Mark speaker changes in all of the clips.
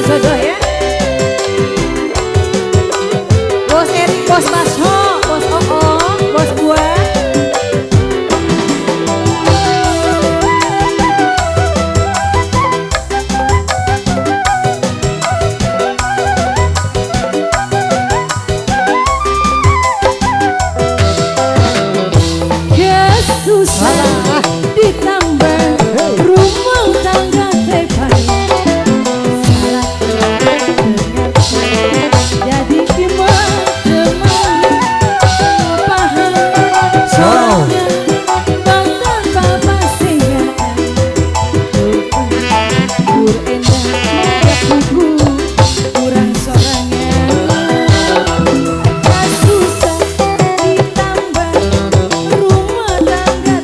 Speaker 1: jodoh ya. Bos Eri, bos Basho, bos Oo, bos gua. Susah ditambah rumah tangga tepan salah dengar jadi gimana teman paham soalnya bangga bapak singa kur endah kuku kurang sorannya susah ditambah rumah tangga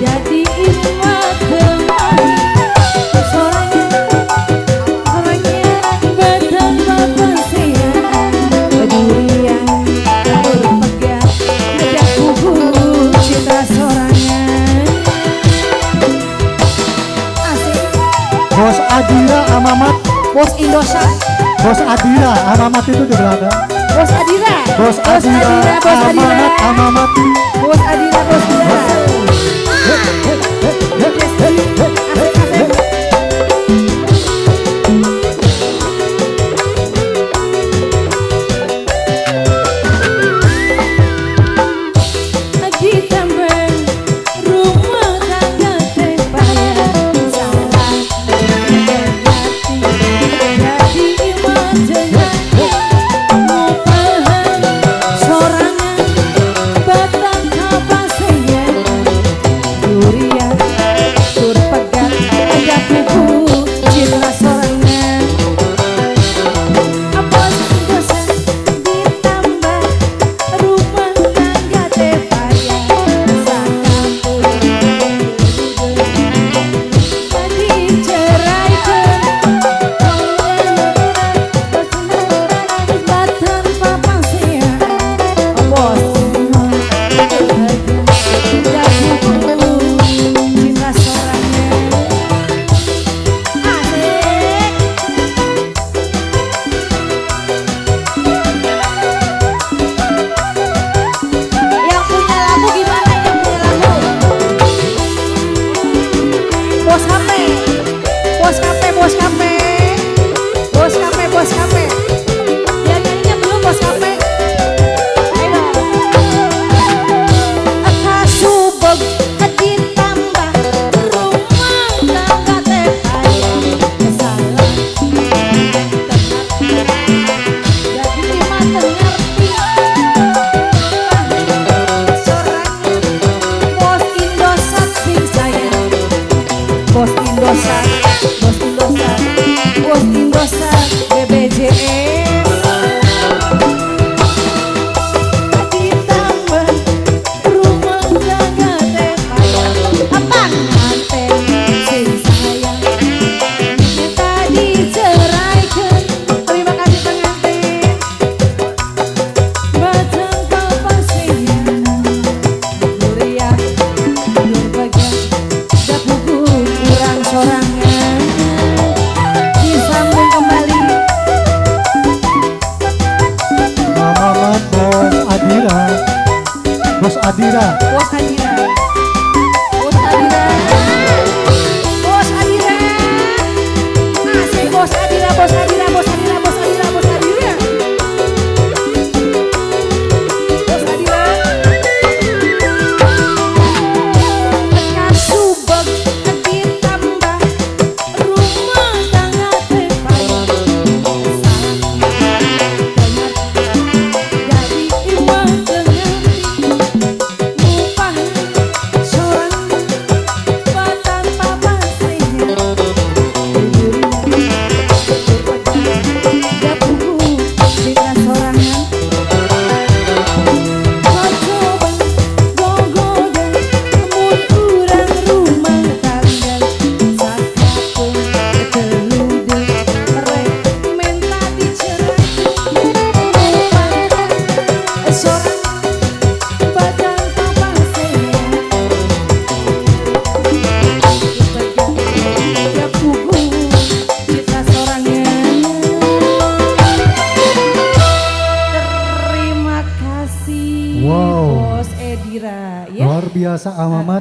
Speaker 1: jadi imat teman sorangnya badan bapak saya berdurian berpegang ngejak kuku cinta sorangnya asik.
Speaker 2: Bos Adira Amamat,
Speaker 1: Bos Indosat,
Speaker 2: Bos Adira Amamat itu di belakang.
Speaker 1: Bos Adira,
Speaker 2: Bos Adira Amamat Amamati.
Speaker 1: Bos Adira, Bos Adira. Ditambah rumah tangga tepayan salah hati jadi iman jenaka mau paham sorangan batang kapas
Speaker 2: Wow.
Speaker 1: Bos Edira ya.
Speaker 2: Luar biasa Amamat.